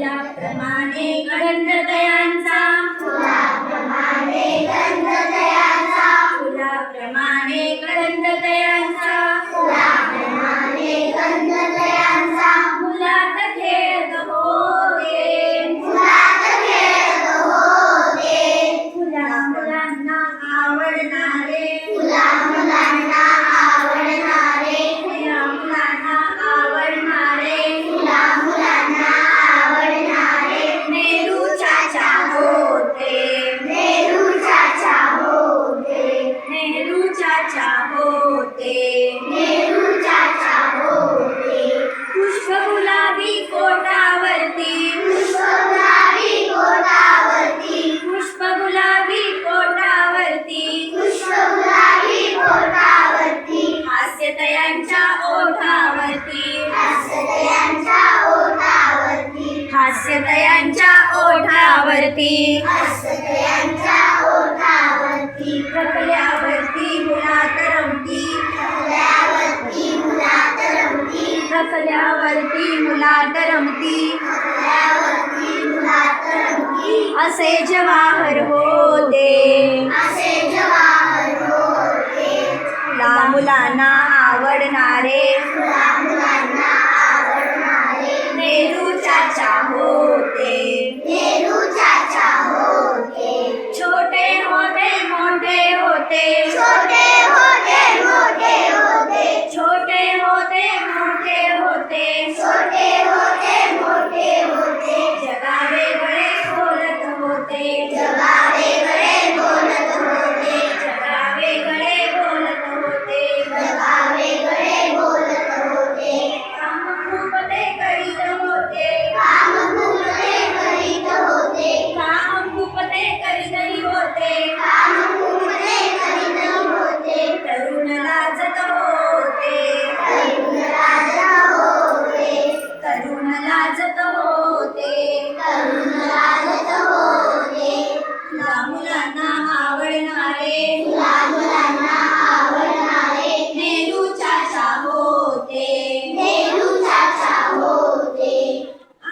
फुलाप्रमाणे गंधदयांचा फुलाप्रमाणे गंधदयांचा फुलाप्रमाणे गंधदयांचा फुलाप्रमाणे गंधदयांचा मुलात खेळत होते मुलात खेळत होते मुलांना आवडणारे मुलांना आवडणारे मुलांना आवडणारे मुलांना आवडणारे नेहरू चाचा होते नेहरू चाचा होते नेहरू चाचा होते नेहरू चाचा होते पुष्प गुलाबी कोटावरती पुष्पगुलाबी कोटावरती पुष्प गुलाबी कोटावरती पुष्पगुलाबी कोटावरती हास्यतयांच्या ओठावरती हास्यदयांच्या ओठावरती हास्यतयांच्या ओठावरती हास्यदयांच्या ओठावरती रखल्यावरती मुलात रमती फुल्यावरती मुलात रमती रखल्यावरती मुलात रमती फुल्यावरती मुलात रमती असे जवाहर होते असे जवाहर होते मुलांना आवडणारे मुलांना आवडणारे नेहरू चाचा होते नेहरू चाचा होते छोटे होते मोठे होते छोटे होते मोठे होते छोटे होते मोठे होते छोटे होते मोठे होते जगावेगळे बोलत होते जगावेगळे बोलत होते जगावेगळे बोलत होते जगावेगळे बोलत होते काम खूप ते करीत होते काम खूप ते करीत होते काम खूप ते करीतही होते काम खूप ते करीत होते तरुण लाजत होते तरुण राजा होते तरुण लाजत होते तरुण राजत होते मुलांना आवडणारे मुलांना आवडणारे नेहरू चाचा होते नेहरू चाचा होते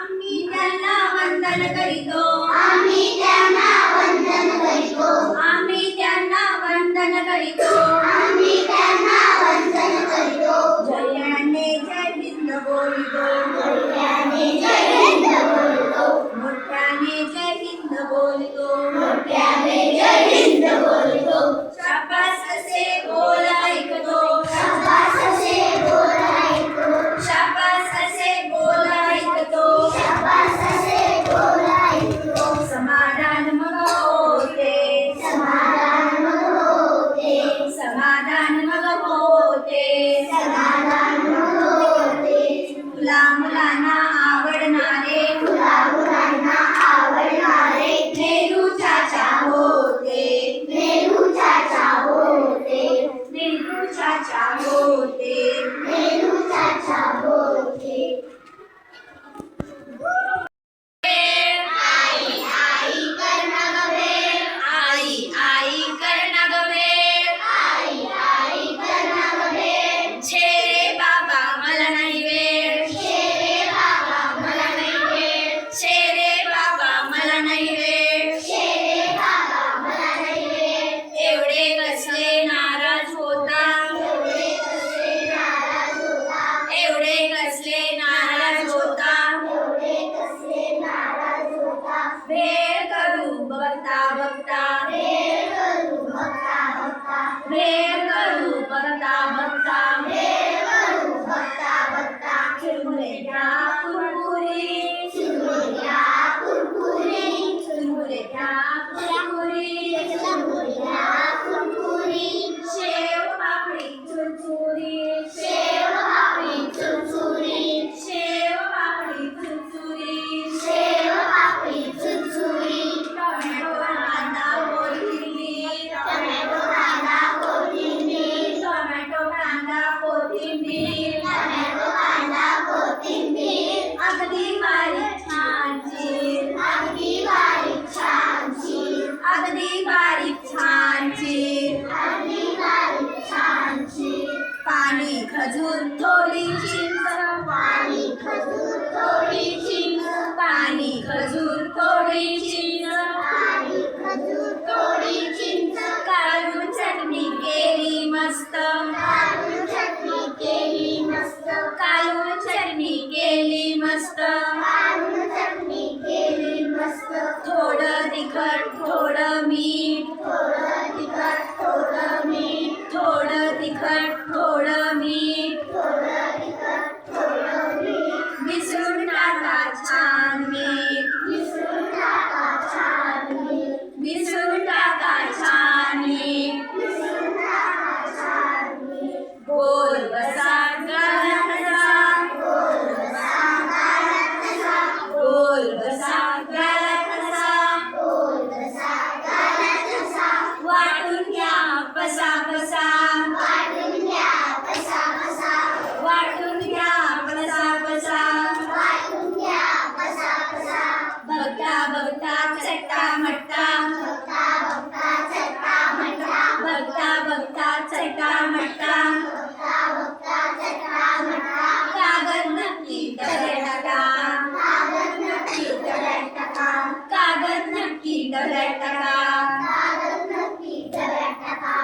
आम्ही त्यांना वंदन करीतो आम्ही त्यांना वंदन करीतो आम्ही त्यांना वंदन करीतो आम्ही त्यांना वंदन करीतो जयाने जय हिंद बोलितो मोठ्याने जय हिंद बोलतो मोठ्याने जय हिंद बोलितो मोठ्याने जय हिंद बोलतो शाबास असे बोल ऐकतो शाबास असे बोल ऐकतो शाबास असे बोल ऐकतो शाबास असे बोल ऐकतो समाधान मग होते समाधान मग होते समाधान मग होते समाधान मग होते मुलांना आवडणारे मुलांना आवडणारे नेहरू चाचा होते नेहरू चाचा होते नेहरू चाचा होते नेहरू चाचा होते आई आई कर्ण गवे आई आई कर्ण गवे आई आई कर्ण गवे छे रे बाबा मला नाही वेळ शेरे बाबा मला नाही वेळ छे रे बाबा मला नाही वेळ शेरे बाबा मला नाही वेळ एवढे कसले नाराज होता एवढे कसले नाराज होता एवढे कसले नाराज होता एवढे कसले नाराज होता भेळ करू बघता बघता वेळ करू बघता बघता भेळ करू बघता बघता वेळ करू बघता बघता चुरमुऱ्याच्या कुरकुरी चिमुरड्या कुरकुरी चुरमुऱ्याच्या कुरकुरी चिमुरड्या कुरकुरी शेव पापडी चुरचुरी शेव पापडी चुरचुरी शेव पापडी चुरचुरी शेव पापडी चुरचुरी टोमॅटो कांदा कोथिंबीर टोमॅटो कांदा कोथिंबीर टोमॅटो कांदा कोथिंबीर टोमॅटो कांदा कोथिंबीर अगदी बारीक छान चीर अगदी बारीक छान चीर अगदी बारीक छान चीर अगदी बारीक छान चीर पाणी खजूर थोडी चिंच पाणी खजूर थोडी चिंच आणि खजूर थोडी चिंच आणि खजूर थोडी चिंच काढून चटणी केली मस्त काढून चटणी केली मस्त काढून चटणी केली मस्त काढून चटणी केली मस्त थोडं तिखट थोडं मीठ थोडं तिखट थोडं मीठ थोडं तिखट थोडं मीठ थोडं तिखट थोडं मीठ मिसळून टाका छान मीठ मिसळून टाका छान मीठ मिसळून टाका छान मीठ मिसळून टाका छान मीठ गोल बसा गळ्यात असा गोल बसा गाळ्यात असा गोल बसा गळ्यात असा गोल बसा गाळ्यात असा वाटून घ्या बसा बसा वाटून घ्या कसा कसा वाटून घ्या बसा बसा वाटून घ्या कसा कसा बघता बघता चट्टा मट्टा बघता बघता चट्टा मट्टा बघता बघता चट्टा मट्टा बघता बघता चट्टा मट्टा कागद नक्की डब्यात टाका कागद नक्की डब्यात टाका कागद नक्की डब्यात टाका कागद नक्की डब्यात टाका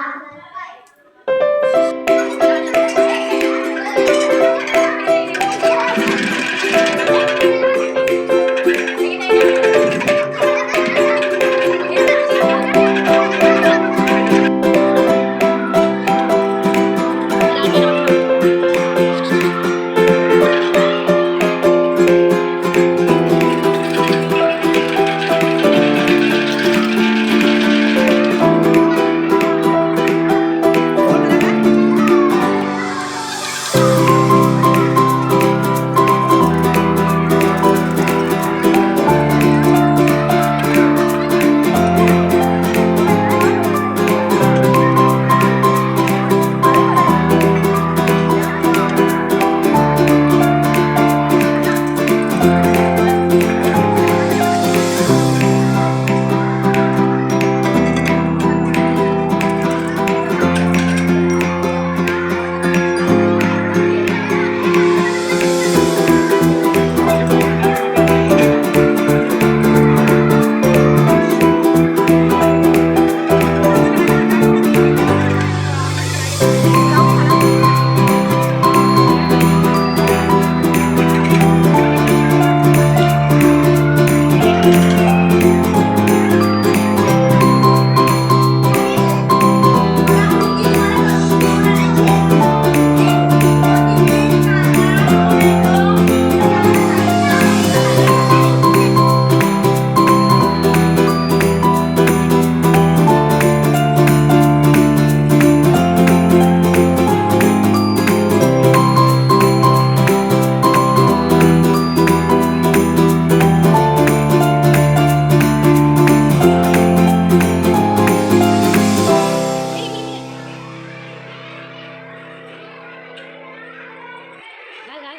घाल घाल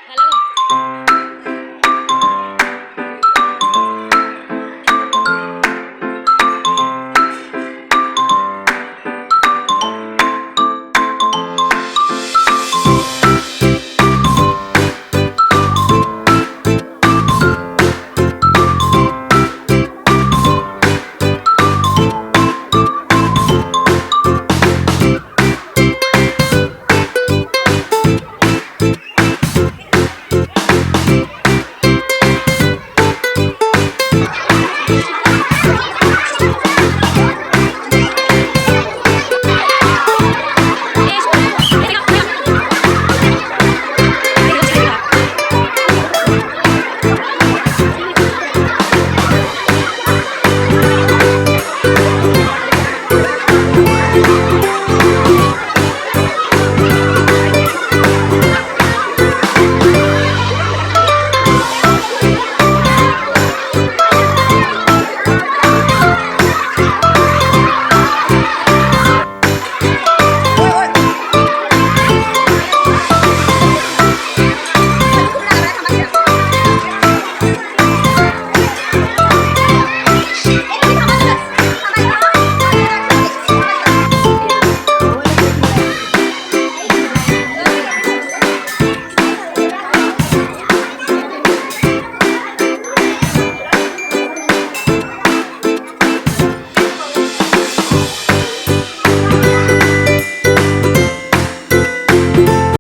घाला